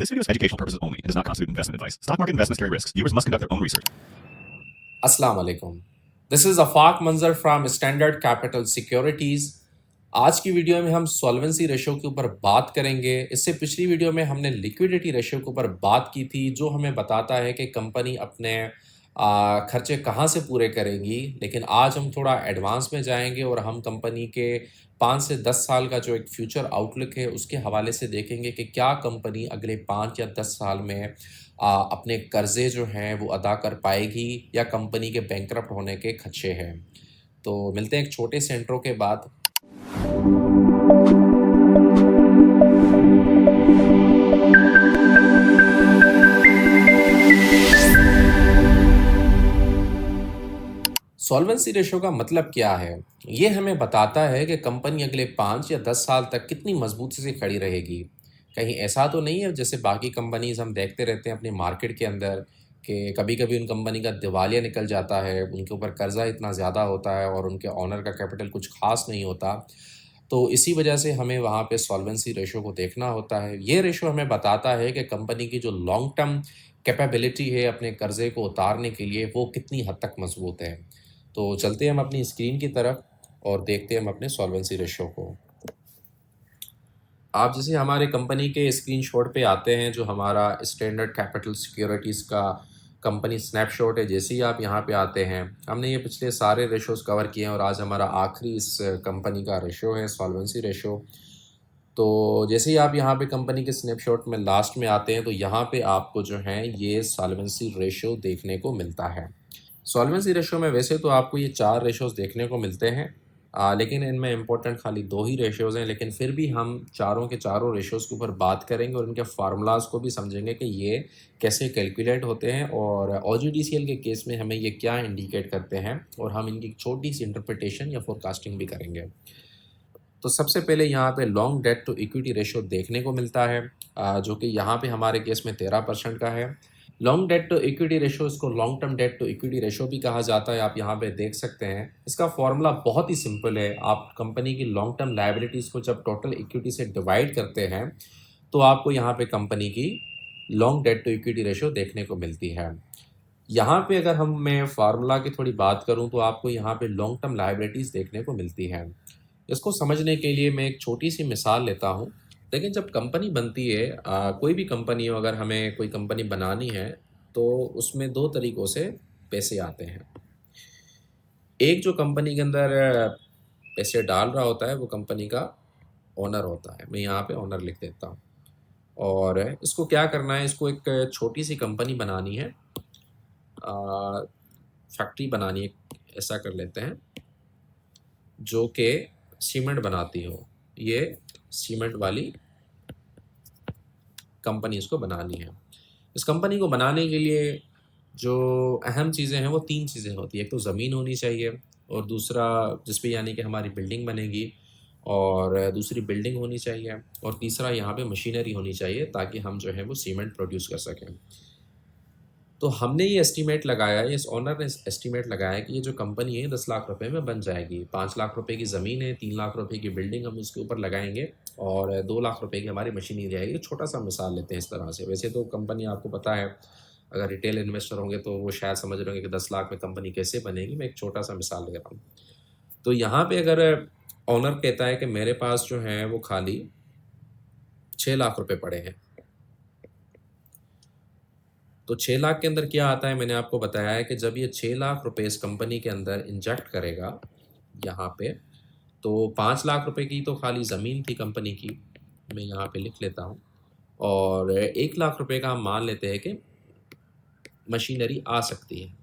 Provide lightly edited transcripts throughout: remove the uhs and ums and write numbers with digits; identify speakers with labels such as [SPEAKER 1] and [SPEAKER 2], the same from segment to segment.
[SPEAKER 1] This video is for educational purposes only. It does not constitute investment advice. Stock market investments carry risks. Viewers must conduct their own research.
[SPEAKER 2] अस्सलाम वालेकुम। This is Afaq मंजर from standard capital securities. आज की video में हम solvency ratio के ऊपर बात करेंगे। इससे पिछली वीडियो में हमने लिक्विडिटी रेशो के ऊपर बात की थी, जो हमें बताता है कि कंपनी अपने खर्चे कहाँ से पूरे करेंगी। लेकिन आज हम थोड़ा एडवांस में जाएंगे और हम कंपनी के 5 से 10 साल का जो एक फ्यूचर आउटलुक है उसके हवाले से देखेंगे कि क्या कंपनी अगले 5 या 10 साल में अपने कर्जे जो हैं वो अदा कर पाएगी या कंपनी के बैंकरप्ट होने के खदशे हैं। तो मिलते हैं एक छोटे से इंट्रो के बाद। सॉल्वेंसी रेशो का मतलब क्या है? ये हमें बताता है कि कंपनी अगले 5 या 10 साल तक कितनी मजबूती से खड़ी रहेगी। कहीं ऐसा तो नहीं है जैसे बाकी कंपनीज हम देखते रहते हैं अपनी मार्केट के अंदर कि कभी कभी उन कंपनी का दिवालिया निकल जाता है, उनके ऊपर कर्जा इतना ज़्यादा होता है और उनके ऑनर का कैपिटल कुछ खास नहीं होता। तो इसी वजह से हमें वहाँ पे सॉल्वेंसी रेशो को देखना होता है। ये रेशो हमें बताता है कि कंपनी की जो लॉन्ग टर्म कैपेबिलिटी है अपने कर्जे को उतारने के लिए वो कितनी हद तक मजबूत है। तो चलते हैं हम अपनी स्क्रीन की तरफ और देखते हैं हम अपने सॉल्वेंसी रेशो को। आप जैसे हमारे कंपनी के स्क्रीनशॉट पे आते हैं, जो हमारा स्टैंडर्ड कैपिटल सिक्योरिटीज़ का कंपनी स्नैपशॉट है। जैसे ही आप यहाँ पे आते हैं, हमने ये पिछले सारे रेशोज़ कवर किए हैं और आज हमारा आखिरी इस कंपनी का रेशो है सॉल्वेंसी रेशो। तो जैसे ही आप यहाँ पे कंपनी के स्नैपशॉट में लास्ट में आते हैं तो यहाँ पे आपको जो है ये सॉल्वेंसी रेशो देखने को मिलता है। सॉल्वेंसी रेशो में वैसे तो आपको ये 4 रेशोज़ देखने को मिलते हैं, लेकिन इनमें इम्पोर्टेंट खाली 2 ही रेशोज़ हैं। लेकिन फिर भी हम चारों के चारों रेशोज़ के ऊपर बात करेंगे और इनके फार्मूलाज को भी समझेंगे कि ये कैसे कैलकुलेट होते हैं और OGDCL के केस में हमें ये क्या इंडिकेट करते हैं, और हम इनकी छोटी सी इंटरप्रिटेशन या फोरकास्टिंग भी करेंगे। तो सबसे पहले यहाँ पे long debt to equity ratio देखने को मिलता है, जो कि यहाँ पे हमारे केस में 13% का है। Long debt to equity ratio, इसको long term debt to equity ratio भी कहा जाता है। आप यहाँ पे देख सकते हैं इसका फॉर्मूला बहुत ही सिंपल है। आप कंपनी की लॉन्ग टर्म लायबिलिटीज़ को जब टोटल इक्विटी से डिवाइड करते हैं तो आपको यहाँ पे कंपनी की long debt to equity ratio देखने को मिलती है। यहाँ पे अगर मैं फार्मूला की थोड़ी बात करूँ तो आपको यहाँ पे लॉन्ग टर्म लायबिलिटीज़ देखने को मिलती है। इसको समझने के लिए मैं एक छोटी सी मिसाल लेता हूँ। लेकिन जब कंपनी बनती है, कोई भी कंपनी हो, अगर हमें कोई कंपनी बनानी है तो उसमें 2 तरीक़ों से पैसे आते हैं। एक जो कंपनी के अंदर पैसे डाल रहा होता है वो कंपनी का ओनर होता है। मैं यहाँ पे ओनर लिख देता हूँ। और इसको क्या करना है, इसको एक छोटी सी कंपनी बनानी है, फैक्ट्री बनानी है, ऐसा कर लेते हैं, जो कि सीमेंट बनाती हो। ये सीमेंट वाली कंपनी इसको बनानी है। इस कंपनी को बनाने के लिए जो अहम चीज़ें हैं वो 3 चीज़ें होती हैं। एक तो ज़मीन होनी चाहिए, और दूसरा जिस पे यानी कि हमारी बिल्डिंग बनेगी, और दूसरी बिल्डिंग होनी चाहिए, और तीसरा यहाँ पे मशीनरी होनी चाहिए ताकि हम जो है वो सीमेंट प्रोड्यूस कर सकें। तो हमने ये एस्टीमेट लगाया है, इस ओनर ने एस्टीमेट लगाया कि ये जो कंपनी है 10 लाख रुपए में बन जाएगी। 5 लाख रुपए की ज़मीन है, 3 लाख रुपए की बिल्डिंग हम उसके ऊपर लगाएंगे, और 2 लाख रुपए की हमारी मशीनरी रहेगी। छोटा सा मिसाल लेते हैं इस तरह से। वैसे तो कंपनी आपको पता है, अगर रिटेल इन्वेस्टर होंगे तो वो शायद समझ रहे होंगे कि 10 लाख में कंपनी कैसे बनेगी। मैं एक छोटा सा मिसाल ले रहा हूँ। तो यहाँ पे अगर ओनर कहता है कि मेरे पास जो है वो खाली 6 लाख रुपए पड़े हैं, तो 6 लाख के अंदर क्या आता है, मैंने आपको बताया है कि जब ये 6 लाख रुपए इस कंपनी के अंदर इंजेक्ट करेगा यहाँ पे, तो 5 लाख रुपए की तो खाली ज़मीन थी कंपनी की, मैं यहाँ पे लिख लेता हूँ, और 1 लाख रुपए का हम मान लेते हैं कि मशीनरी आ सकती है।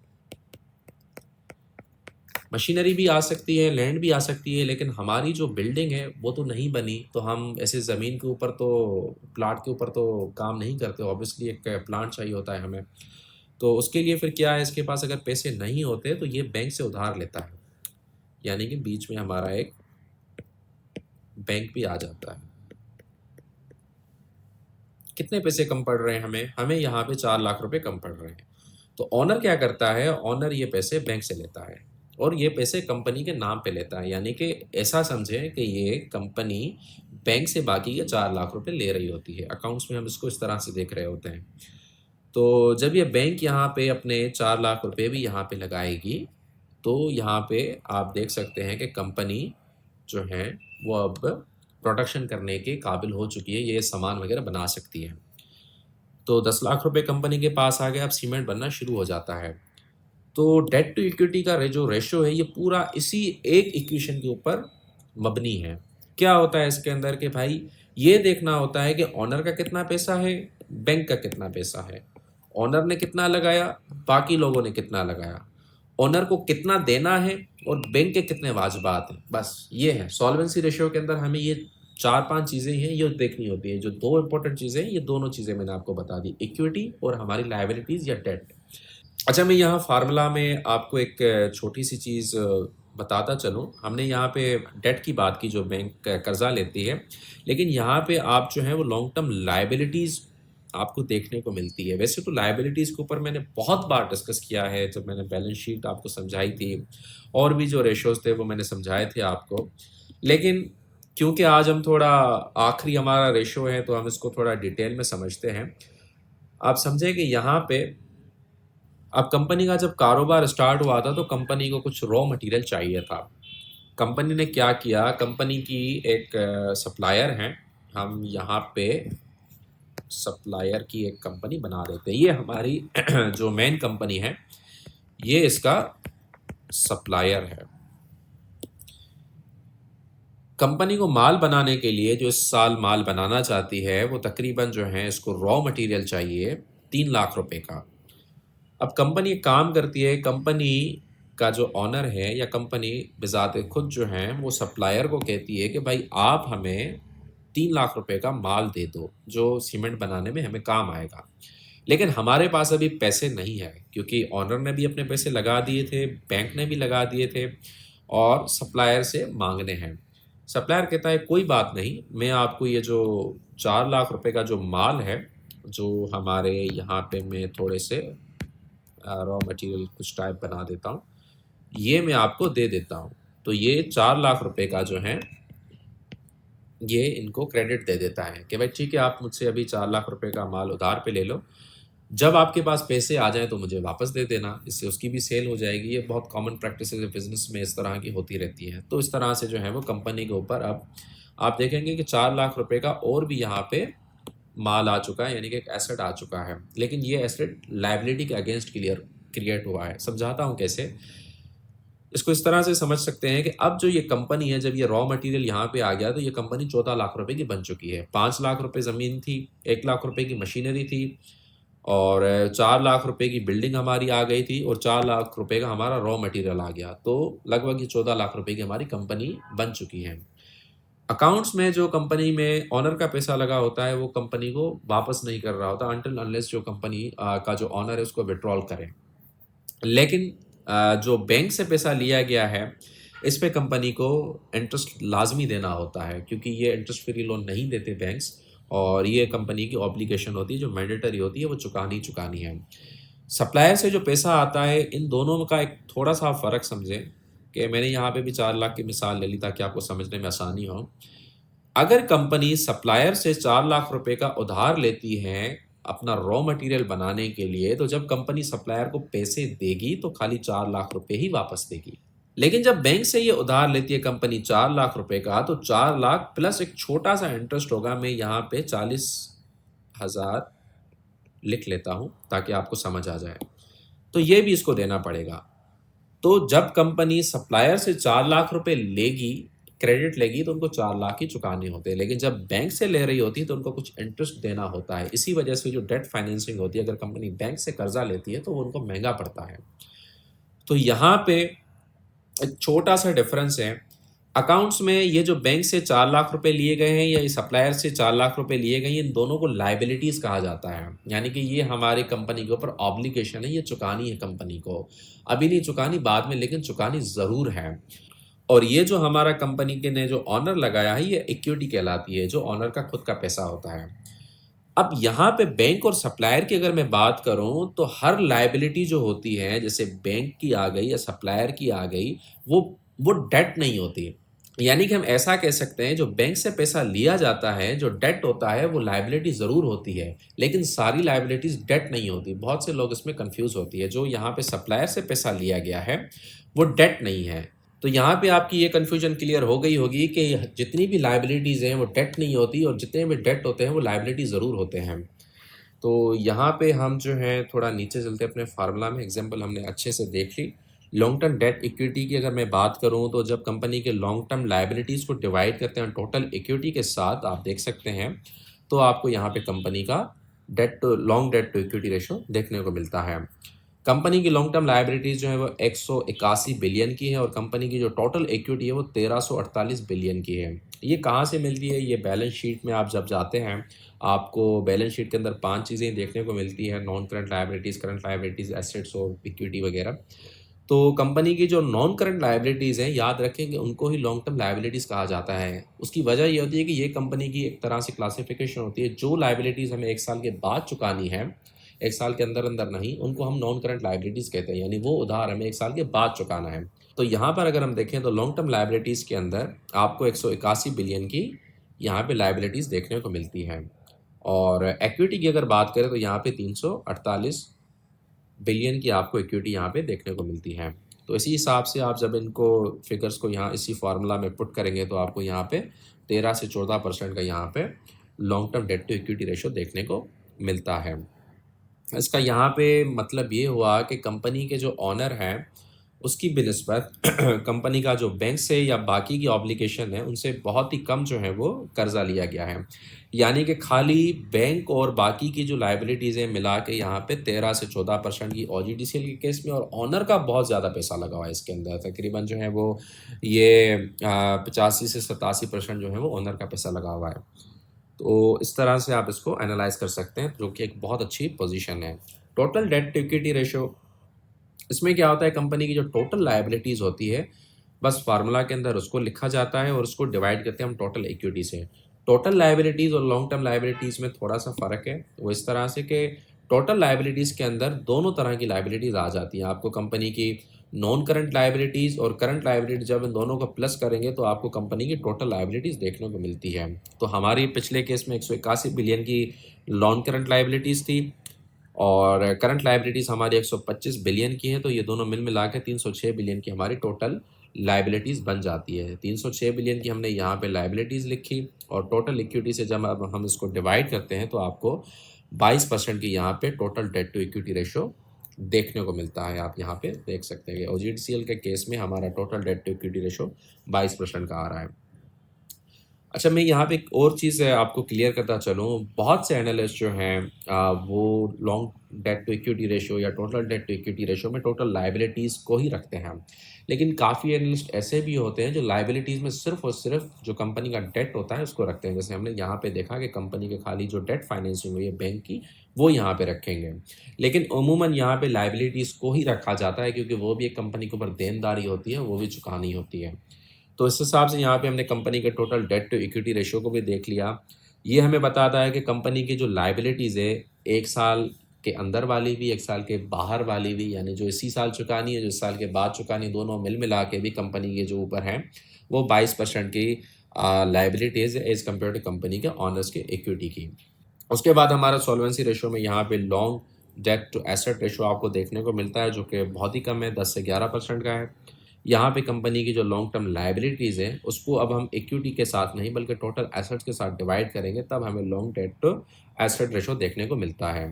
[SPEAKER 2] मशीनरी भी आ सकती है, लैंड भी आ सकती है, लेकिन हमारी जो बिल्डिंग है वो तो नहीं बनी। तो हम ऐसे ज़मीन के ऊपर तो, प्लाट के ऊपर तो काम नहीं करते। ऑब्वियसली एक प्लांट चाहिए होता है हमें। तो उसके लिए फिर क्या है, इसके पास अगर पैसे नहीं होते तो ये बैंक से उधार लेता है, यानी कि बीच में हमारा एक बैंक भी आ जाता है। कितने पैसे कम पड़ रहे हैं हमें यहाँ पे 4 लाख रुपए कम पड़ रहे हैं। तो ऑनर क्या करता है, ऑनर ये पैसे बैंक से लेता है और ये पैसे कंपनी के नाम पे लेता है। यानी कि ऐसा समझें कि ये कंपनी बैंक से बाकी के 4 लाख रुपए ले रही होती है। अकाउंट्स में हम इसको इस तरह से देख रहे होते हैं। तो जब ये बैंक यहाँ पे अपने 4 लाख रुपए भी यहाँ पे लगाएगी, तो यहाँ पे आप देख सकते हैं कि कंपनी जो है वो अब प्रोडक्शन करने के काबिल हो चुकी है, ये सामान वगैरह बना सकती है। तो 10 लाख रुपए कंपनी के पास आ गए, अब सीमेंट बनना शुरू हो जाता है। तो डेट टू इक्विटी का जो रेशो है ये पूरा इसी एक इक्वेशन के ऊपर मबनी है। क्या होता है इसके अंदर कि भाई ये देखना होता है कि ओनर का कितना पैसा है, बैंक का कितना पैसा है, ओनर ने कितना लगाया, बाकी लोगों ने कितना लगाया, ओनर को कितना देना है और बैंक के कितने वाजिबात हैं। बस ये है सॉल्वेंसी रेशियो के अंदर हमें ये 4-5 चीज़ें हैं ये देखनी होती है। जो 2 इंपॉर्टेंट चीज़ें हैं ये दोनों चीज़ें मैंने आपको बता दी, इक्विटी और हमारी लायबिलिटीज़ या डेट। अच्छा, मैं यहाँ फार्मूला में आपको एक छोटी सी चीज़ बताता चलूँ। हमने यहाँ पे डेट की बात की जो बैंक कर्ज़ा लेती है, लेकिन यहाँ पे आप जो है वो लॉन्ग टर्म लायबिलिटीज़ आपको देखने को मिलती है। वैसे तो लायबिलिटीज़ के ऊपर मैंने बहुत बार डिस्कस किया है, जब मैंने बैलेंस शीट आपको समझाई थी और भी जो रेशोज़ थे वो मैंने समझाए थे आपको। लेकिन क्योंकि आज हम थोड़ा आखिरी हमारा रेशो है तो हम इसको थोड़ा डिटेल में समझते हैं। आप समझें कि यहाँ पे अब कंपनी का जब कारोबार स्टार्ट हुआ था तो कंपनी को कुछ रॉ मटेरियल चाहिए था। कंपनी ने क्या किया, कंपनी की एक सप्लायर हैं, हम यहाँ पे सप्लायर की एक कंपनी बना देते हैं। ये हमारी जो मेन कंपनी है ये इसका सप्लायर है। कंपनी को माल बनाने के लिए जो इस साल माल बनाना चाहती है वो तकरीबन जो है इसको रॉ मटेरियल चाहिए 3 लाख रुपए का। अब कंपनी एक काम करती है, कंपनी का जो ऑनर है या कंपनी बिज़ाते खुद जो है वो सप्लायर को कहती है कि भाई आप हमें 3 लाख रुपए का माल दे दो जो सीमेंट बनाने में हमें काम आएगा। लेकिन हमारे पास अभी पैसे नहीं है क्योंकि ऑनर ने भी अपने पैसे लगा दिए थे, बैंक ने भी लगा दिए थे और सप्लायर से मांगने हैं। सप्लायर कहता है कोई बात नहीं, मैं आपको ये जो 4 लाख रुपए का जो माल है, जो हमारे यहाँ पे मैं थोड़े से रॉ मटेरियल कुछ टाइप बना देता हूँ, ये मैं आपको दे देता हूँ। तो ये 4 लाख रुपए का जो है ये इनको क्रेडिट दे देता है कि भाई ठीक है, आप मुझसे अभी 4 लाख रुपए का माल उधार पे ले लो, जब आपके पास पैसे आ जाएँ तो मुझे वापस दे देना, इससे उसकी भी सेल हो जाएगी। ये बहुत कॉमन प्रैक्टिसेस है बिज़नेस में, इस तरह की होती रहती हैं। तो इस तरह से जो है वो कंपनी के ऊपर अब आप देखेंगे कि 4 लाख रुपए का और भी यहाँ पे माल आ चुका है, यानी कि एक एसेट आ चुका है। लेकिन ये एसेट लायबिलिटी के अगेंस्ट क्रिएट हुआ है। समझाता हूँ कैसे। इसको इस तरह से समझ सकते हैं कि अब जो ये कंपनी है, जब ये रॉ मटेरियल यहाँ पे आ गया तो ये कंपनी 14 लाख रुपए की बन चुकी है। 5 लाख रुपए ज़मीन थी, 1 लाख रुपए की मशीनरी थी और 4 लाख रुपए की बिल्डिंग हमारी आ गई थी और 4 लाख रुपए का हमारा रॉ मटेरियल आ गया। तो लगभग ये 14 लाख रुपए की हमारी कंपनी बन चुकी है। अकाउंट्स में जो कंपनी में ऑनर का पैसा लगा होता है वो कंपनी को वापस नहीं कर रहा होता अनटिल अनलेस जो कंपनी का जो ऑनर है उसको विड्रॉल करें। लेकिन जो बैंक से पैसा लिया गया है इस पे कंपनी को इंटरेस्ट लाजमी देना होता है क्योंकि ये इंटरेस्ट फ्री लोन नहीं देते बैंक्स और ये कंपनी की ऑब्लिगेशन होती है जो मैंडेटरी होती है, वो चुकानी है। सप्लायर से जो पैसा आता है, इन दोनों का एक थोड़ा सा फ़र्क समझें कि मैंने यहाँ पे भी 4 लाख की मिसाल ले ली ताकि आपको समझने में आसानी हो। अगर कंपनी सप्लायर से 4 लाख रुपए का उधार लेती है अपना रॉ मटेरियल बनाने के लिए, तो जब कंपनी सप्लायर को पैसे देगी तो खाली 4 लाख रुपए ही वापस देगी। लेकिन जब बैंक से ये उधार लेती है कंपनी 4 लाख रुपए का, तो 4 लाख प्लस एक छोटा सा इंटरेस्ट होगा। मैं यहाँ पे 40,000 लिख लेता हूँ ताकि आपको समझ आ जाए। तो ये भी इसको देना पड़ेगा। तो जब कंपनी सप्लायर से 4 लाख रुपए लेगी, क्रेडिट लेगी, तो उनको 4 लाख ही चुकाने होते हैं। लेकिन जब बैंक से ले रही होती है तो उनको कुछ इंटरेस्ट देना होता है। इसी वजह से जो डेट फाइनेंसिंग होती है, अगर कंपनी बैंक से कर्जा लेती है तो वो उनको महंगा पड़ता है। तो यहाँ पे एक छोटा सा डिफरेंस है। अकाउंट्स में ये जो बैंक से 4 लाख रुपए लिए गए हैं या सप्लायर से 4 लाख रुपए लिए गए हैं, इन दोनों को लायबिलिटीज़ कहा जाता है। यानी कि ये हमारी कंपनी के ऊपर ऑब्लिगेशन है, ये चुकानी है कंपनी को। अभी नहीं चुकानी, बाद में, लेकिन चुकानी ज़रूर है। और ये जो हमारा कंपनी के ने जो ऑनर लगाया है ये इक्विटी कहलाती है, जो ऑनर का खुद का पैसा होता है। अब यहाँ पे बैंक और सप्लायर की अगर मैं बात करूँ तो हर लायबिलिटी जो होती है, जैसे बैंक की आ गई या सप्लायर की आ गई, वो डेट नहीं होती। यानी कि हम ऐसा कह सकते हैं जो बैंक से पैसा लिया जाता है, जो डेट होता है वो लायबिलिटी ज़रूर होती है, लेकिन सारी लायबिलिटीज़ डेट नहीं होती। बहुत से लोग इसमें कन्फ्यूज़ होती है। जो यहाँ पे सप्लायर से पैसा लिया गया है, वो डेट नहीं है। तो यहाँ पे आपकी ये कन्फ्यूजन क्लियर हो गई होगी कि जितनी भी लायबिलिटीज़ हैं वो डेट नहीं होती और जितने भी डेट होते हैं वो लायबिलिटी ज़रूर होते हैं। तो यहाँ पे हम जो है थोड़ा नीचे चलते हैं अपने फार्मूला में। एग्जांपल हमने अच्छे से देख ली। लॉन्ग टर्म डेट इक्विटी की अगर मैं बात करूँ तो जब कंपनी के लॉन्ग टर्म लायबिलिटीज़ को डिवाइड करते हैं टोटल इक्विटी के साथ, आप देख सकते हैं, तो आपको यहाँ पे कंपनी का long debt to equity ratio देखने को मिलता है। कंपनी की लॉन्ग टर्म लायबिलिटीज़ जो है वो 181 बिलियन की है और कंपनी की जो टोटल इक्विटी है वो 1348 बिलियन की है। ये कहाँ से मिलती है? ये बैलेंस शीट में आप जब जाते हैं, आपको बैलेंस शीट के अंदर 5 चीज़ें देखने को मिलती है: नॉन करंट लायबिलिटीज़, एसेट्स और इक्विटी वगैरह। तो कंपनी की जो नॉन करंट लायबिलिटीज़ हैं, याद रखें कि उनको ही लॉन्ग टर्म लायबिलिटीज़ कहा जाता है। उसकी वजह ये होती है कि ये कंपनी की एक तरह से क्लासिफिकेशन होती है। जो लायबिलिटीज़ हमें 1 साल के बाद चुकानी है, 1 साल के अंदर-अंदर नहीं, उनको हम नॉन करंट लायबिलिटीज़ कहते हैं, यानी वो उधार हमें 1 साल के बाद चुकाना है। तो यहाँ पर अगर हम देखें तो लॉन्ग टर्म लायबिलिटीज़ के अंदर आपको 181 बिलियन की यहाँ पे लायबिलिटीज़ देखने को मिलती हैं और इक्विटी की अगर बात करें तो यहाँ पे 348 बिलियन की आपको इक्विटी यहाँ पे देखने को मिलती है। तो इसी हिसाब से आप जब इनको फिगर्स को यहाँ इसी फार्मूला में पुट करेंगे तो आपको यहाँ पे 13 से 14% का यहाँ पे long term debt to equity ratio देखने को मिलता है। इसका यहाँ पे मतलब ये हुआ कि कंपनी के जो ओनर हैं, उसकी बिनिस्बत कंपनी का जो बैंक से या बाकी की ऑब्लिगेशन है, उनसे बहुत ही कम जो है वो कर्ज़ा लिया गया है। यानी कि खाली बैंक और बाकी की जो लायबिलिटीज़ हैं मिला के यहाँ पे 13 से 14% की ओजीडीसीएल के केस में, और ओनर का बहुत ज़्यादा पैसा लगा हुआ है इसके अंदर। तकरीबन जो है वो ये 85 से 87% जो है वो ओनर का पैसा लगा हुआ है। तो इस तरह से आप इसको एनालाइज़ कर सकते हैं, जो कि एक बहुत अच्छी पोजीशन है। Total debt to equity ratio, इसमें क्या होता है, कंपनी की जो टोटल लायबिलिटीज़ होती है, बस फार्मूला के अंदर उसको लिखा जाता है और उसको डिवाइड करते हैं हम टोटल इक्विटी से। टोटल लायबिलिटीज़ और लॉन्ग टर्म लायबिलिटीज़ में थोड़ा-सा फ़र्क है। वो इस तरह से कि टोटल लायबिलिटीज़ के अंदर दोनों तरह की लायबिलिटीज़ आ जाती हैं। आपको कंपनी की नॉन करंट लायबिलिटीज़ और करंट लायबिलिटी, जब इन दोनों को प्लस करेंगे तो आपको कंपनी की टोटल लायबिलिटीज़ देखने को मिलती है। तो हमारी पिछले केस में 181 बिलियन की नॉन करंट लायबिलिटीज़ थी और करंट लायबिलिटीज़ हमारी 125 बिलियन की है, तो ये दोनों मिल मिला के 306 बिलियन की हमारी टोटल लायबिलिटीज़ बन जाती है। 306 बिलियन की हमने यहाँ पे लायबिलिटीज़ लिखी और टोटल इक्विटी से जब अब हम इसको डिवाइड करते हैं तो आपको 22% की यहाँ पे total debt to equity ratio देखने को मिलता है। आप यहाँ पे देख सकते हैं कि ओजीडीसीएल के केस में हमारा total debt to equity ratio 22% का आ रहा है। अच्छा, मैं यहाँ पे एक और चीज़ आपको क्लियर करता चलूँ। बहुत से एनालिस्ट जो हैं वो long debt to equity ratio या total debt to equity ratio में टोटल लायबिलिटीज़ को ही रखते हैं। लेकिन काफ़ी एनालिस्ट ऐसे भी होते हैं जो लायबिलिटीज़ में सिर्फ़ और सिर्फ़ जो कंपनी का डेट होता है उसको रखते हैं। जैसे हमने यहाँ पे देखा कि कंपनी के खाली जो डेट फाइनेंसिंग हुई है बैंक की, वो यहाँ पे रखेंगे। लेकिन अमूमन यहाँ पे लायबिलिटीज़ को ही रखा जाता है क्योंकि वो भी एक कंपनी के ऊपर देनदारी होती है, वो भी चुकानी होती है। तो इस हिसाब से यहाँ पे हमने कंपनी के total debt to equity ratio को भी देख लिया। ये हमें बताता है कि कंपनी की जो लायबिलिटीज़ है, 1 साल के अंदर वाली भी, 1 साल के बाहर वाली भी, यानी जो इसी साल चुकानी है, जो इस साल के बाद चुकानी, दोनों मिल मिला के भी कंपनी के जो ऊपर हैं, वो 22% की लायबिलिटीज़ है एज़ कम्पेयर टू कंपनी के ओनर्स के इक्विटी की। उसके बाद हमारा सॉल्वेंसी रेशियो में यहाँ पे long debt to asset ratio आपको देखने को मिलता है, जो कि बहुत ही कम है, 10 से 11% का है। यहाँ पे कंपनी की जो लॉन्ग टर्म लायबिलिटीज़ हैं, उसको अब हम इक्विटी के साथ नहीं बल्कि टोटल एसेट्स के साथ डिवाइड करेंगे, तब हमें long debt to asset ratio देखने को मिलता है।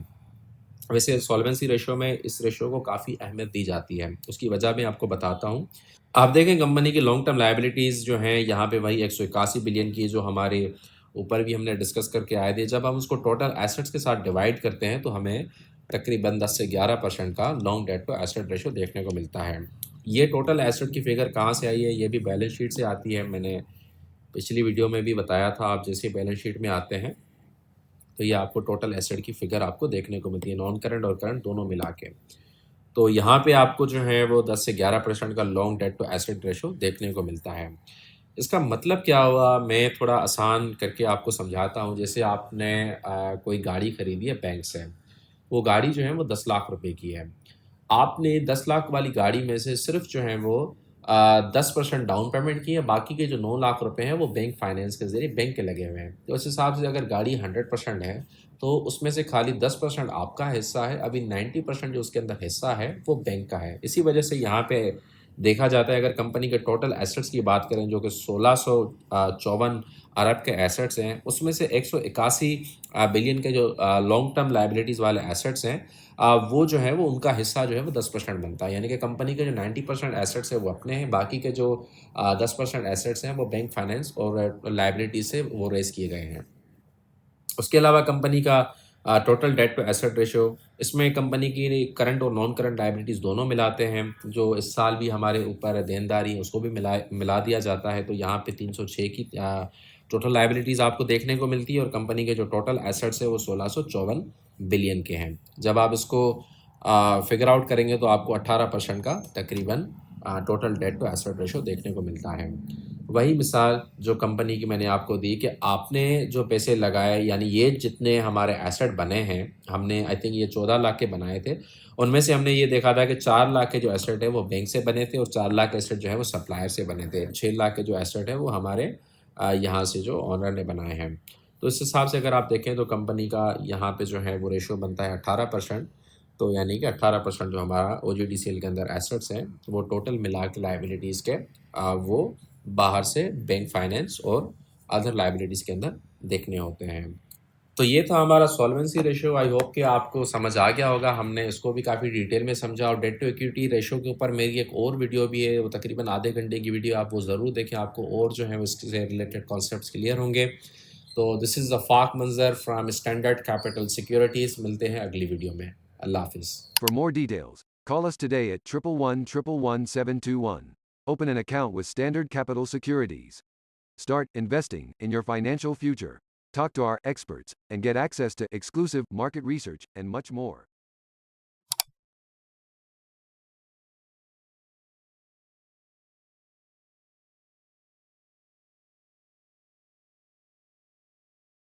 [SPEAKER 2] वैसे सॉल्वेंसी रेशियो में इस रेशियो को काफ़ी अहमियत दी जाती है। उसकी वजह मैं आपको बताता हूँ। आप देखें कंपनी की लॉन्ग टर्म लायबिलिटीज़ जो हैं यहाँ पे वही 181 बिलियन की, जो हमारे ऊपर भी हमने डिस्कस करके आए थे। जब हम उसको टोटल एसेट्स के साथ डिवाइड करते हैं तो हमें तकरीबन 10 से 11% का long debt to asset ratio देखने को मिलता है। ये टोटल एसेट की फिगर कहाँ से आई है? ये भी बैलेंस शीट से आती है। मैंने पिछली वीडियो में भी बताया था, आप जैसे बैलेंस शीट में आते हैं तो ये आपको टोटल एसेट की फिगर आपको देखने को मिलती है, नॉन करंट और करंट दोनों मिला के। तो यहाँ पे आपको जो है वो 10 से 11% का long debt to asset ratio देखने को मिलता है। इसका मतलब क्या हुआ, मैं थोड़ा आसान करके आपको समझाता हूँ। जैसे आपने कोई गाड़ी खरीदी है बैंक से, वो गाड़ी जो है वो 10 लाख रुपए की है। आपने 10 लाख वाली गाड़ी में से सिर्फ जो है वो 10% डाउन पेमेंट की है, बाकी के जो 9 लाख रुपए हैं वो बैंक फाइनेंस के ज़रिए बैंक के लगे हुए हैं। तो उस हिसाब से अगर गाड़ी 100% है, तो उसमें से खाली 10% आपका हिस्सा है, अभी 90% जो उसके अंदर हिस्सा है वो बैंक का है। इसी वजह से यहाँ पे देखा जाता है, अगर कंपनी के टोटल एसेट्स की बात करें जो कि 1654 अरब के एसेट्स हैं, उसमें से 181 बिलियन के जो लॉन्ग टर्म लायबिलिटीज़ वाले एसेट्स हैं, वो जो है वो उनका हिस्सा जो है वो 10% बनता है। यानी कि कंपनी के जो 90% एसेट्स है वो अपने हैं, बाकी के जो 10% एसेट्स हैं वो बैंक फाइनेंस और लायबिलिटी से वो रेज़ किए गए हैं। उसके अलावा कंपनी का total debt to asset ratio, इसमें कंपनी की करंट और नॉन करंट लायबिलिटीज़ दोनों मिलाते हैं। जो इस साल भी हमारे ऊपर देनदारी है उसको भी मिला दिया जाता है। तो यहाँ पे 306 की टोटल लायबिलिटीज़ आपको देखने को मिलती है और कंपनी के जो टोटल एसेट्स है वो 1654 बिलियन के हैं। जब आप इसको फिगर आउट करेंगे तो आपको 18% का तकरीबन total debt to asset ratio देखने को मिलता है। वही मिसाल जो कंपनी की मैंने आपको दी कि आपने जो पैसे लगाए, यानी ये जितने हमारे एसेट बने हैं, हमने आई थिंक ये 14 लाख के बनाए थे, उनमें से हमने ये देखा था कि 4 लाख के जो एसेट है वो बैंक से बने थे और 4 लाख एसेट जो है वो सप्लायर से बने थे। 6 लाख के जो एसेट है वो हमारे यहाँ से जो ओनर ने बनाए हैं। तो इस हिसाब से अगर आप देखें तो कंपनी का यहाँ पे जो है वो रेशियो बनता है 18%। तो यानी कि 18% जो हमारा OGDCL के अंदर एसेट्स हैं वो टोटल मिला के लायबिलिटीज़ के वो बाहर से बैंक फाइनेंस और अदर लायबिलिटीज़ के अंदर देखने होते हैं। तो ये था हमारा सॉल्वेंसी रेशियो। आई होप कि आपको समझ आ गया होगा। हमने इसको भी काफ़ी डिटेल में समझा और डेट टू इक्विटी रेशियो के ऊपर मेरी एक और वीडियो भी है, वो तकरीबन आधे घंटे की वीडियो, आप वो ज़रूर देखें, आपको और जो है उससे रिलेटेड कॉन्सेप्ट्स क्लियर होंगे। तो दिस इज़ द फाक मंजर फ्राम स्टैंडर्ड कैपिटल सिक्योरिटीज़। मिलते हैं अगली वीडियो में। अल्लाह हाफिज़।
[SPEAKER 3] For more details, call us today at 111-111-721. Open an account with Standard Capital Securities. Start investing in your financial future. Talk to our experts and get access to exclusive market research and much more.